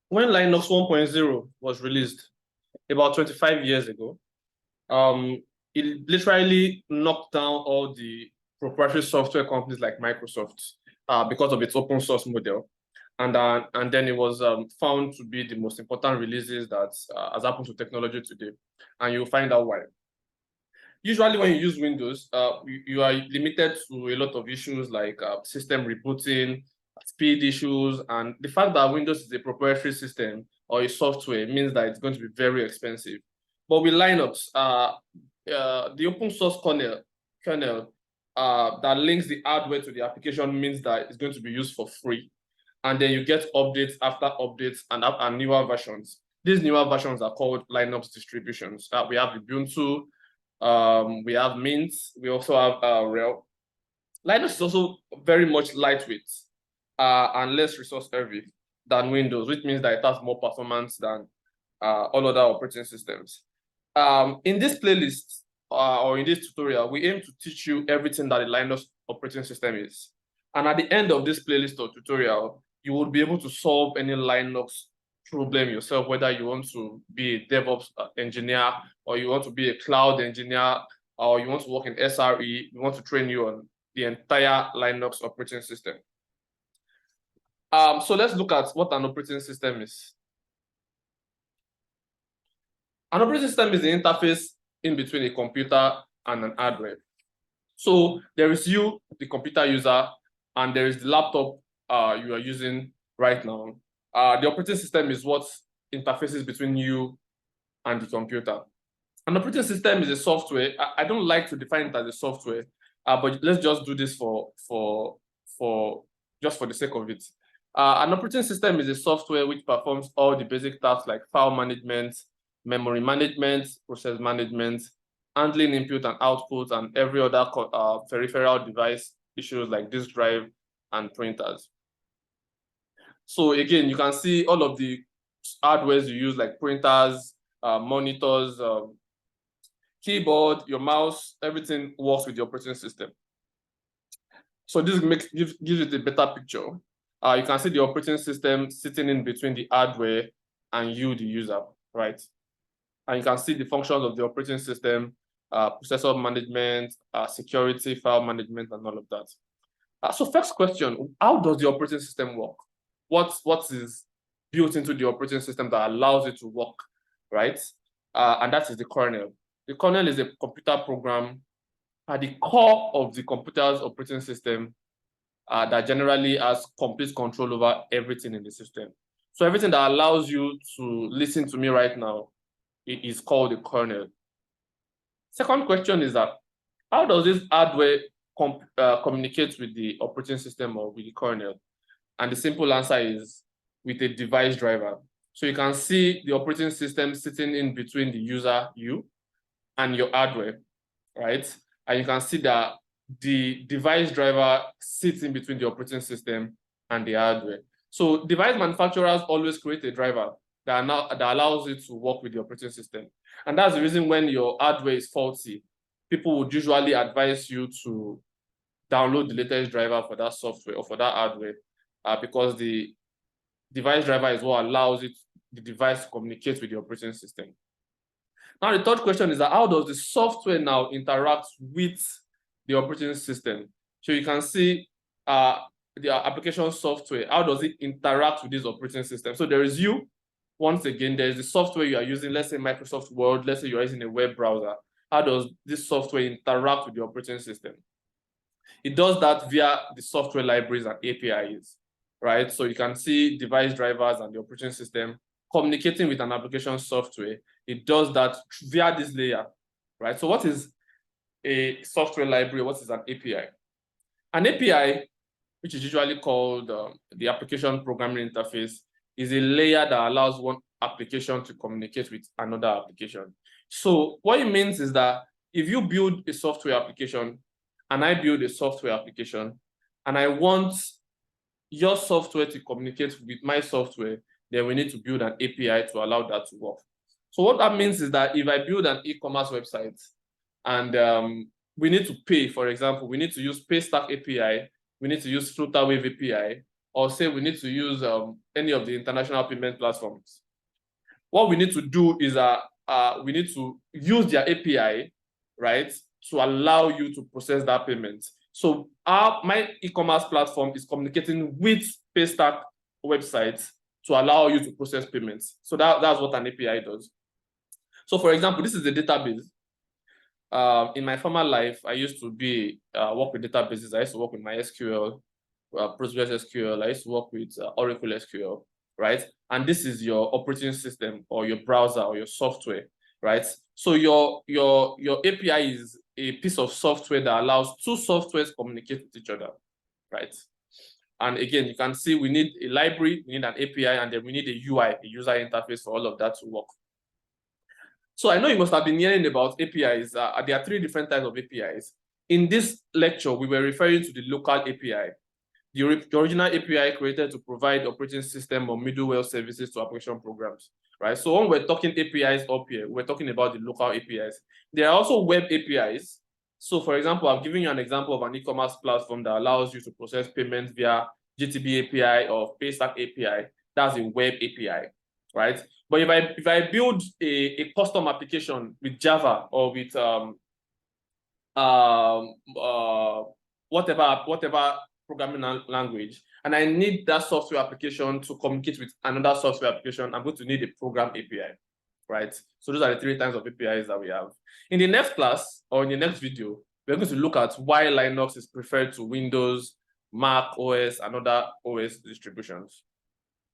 when Linux 1.0 was released about 25 years ago, it literally knocked down all the proprietary software companies like Microsoft because of its open source model. And then it was found to be the most important releases that has happened to technology today. And you'll find out why. Usually when you use Windows, you are limited to a lot of issues like system rebooting, speed issues, and the fact that Windows is a proprietary system or a software means that it's going to be very expensive. But with Linux, the open source kernel that links the hardware to the application means that it's going to be used for free. And then you get updates after updates and newer versions. These newer versions are called Linux distributions. We have Ubuntu, we have Mint, we also have RHEL. Linux is also very much lightweight and less resource heavy than Windows, which means that it has more performance than all other operating systems. In this playlist or in this tutorial, we aim to teach you everything that the Linux operating system is. And at the end of this playlist or tutorial, you will be able to solve any Linux problem yourself, whether you want to be a DevOps engineer or you want to be a cloud engineer or you want to work in SRE, we want to train you on the entire Linux operating system. So let's look at what an operating system is. An operating system is the interface in between a computer and an hardware. So there is you, the computer user, and there is the laptop you are using right now. The operating system is what interfaces between you and the computer. An operating system is a software. I don't like to define it as a software, but let's just do this for the sake of it. An operating system is a software which performs all the basic tasks like file management, memory management, process management, handling input and output, and every other peripheral device issues like disk drive and printers. So again, you can see all of the hardwares you use like printers, monitors, keyboard, your mouse, everything works with the operating system. So this gives it a better picture. You can see the operating system sitting in between the hardware and you, the user, right? And you can see the functions of the operating system, processor management, security, file management, and all of that. So first question, how does the operating system work? What is built into the operating system that allows it to work, right? And that is the kernel. The kernel is a computer program at the core of the computer's operating system that generally has complete control over everything in the system. So everything that allows you to listen to me right now, it is called the kernel. Second question is that, how does this hardware communicate with the operating system or with the kernel? And the simple answer is with a device driver. So you can see the operating system sitting in between the user, you, and your hardware, right? And you can see that the device driver sits in between the operating system and the hardware. So device manufacturers always create a driver that allows it to work with the operating system. And that's the reason when your hardware is faulty, people would usually advise you to download the latest driver for that software or for that hardware, because the device driver is what allows the device to communicate with the operating system. Now, the third question is that how does the software now interact with the operating system? So you can see the application software, how does it interact with this operating system? So there is you, once again, there is the software you are using, let's say Microsoft Word, let's say you're using a web browser. How does this software interact with the operating system? It does that via the software libraries and APIs, right? So you can see device drivers and the operating system communicating with an application software. It does that via this layer, right? So what is a software library? What is an API? An API, which is usually called the application programming interface, is a layer that allows one application to communicate with another application. So what it means is that if you build a software application and I build a software application and I want your software to communicate with my software, then we need to build an API to allow that to work. So what that means is that if I build an e-commerce website and we need to pay, for example, we need to use PayStack API, we need to use FlutterWave API, or say we need to use any of the international payment platforms, what we need to do is we need to use their API, right, to allow you to process that payment. So my e-commerce platform is communicating with Paystack websites to allow you to process payments. So that's what an API does. So for example, this is the database. In my former life, I used to work with databases. I used to work with MySQL, PostgreSQL. I used to work with Oracle SQL, right? And this is your operating system or your browser or your software, right? So your API is a piece of software that allows two softwares communicate with each other, right? And again, you can see we need a library, we need an API, and then we need a UI, a user interface for all of that to work. So I know you must have been hearing about APIs. There are three different types of APIs. In this lecture, we were referring to the local API. The original API created to provide operating system or middleware services to application programs, right? So when we're talking APIs up here, we're talking about the local APIs. There are also web APIs. So for example, I've given you an example of an e-commerce platform that allows you to process payments via GTB API or Paystack API. That's a web API, right? But if I build a custom application with Java or with whatever programming language, and I need that software application to communicate with another software application, I'm going to need a program API, right? So those are the three types of APIs that we have. In the next class or in the next video, we're going to look at why Linux is preferred to Windows, Mac OS, and other OS distributions.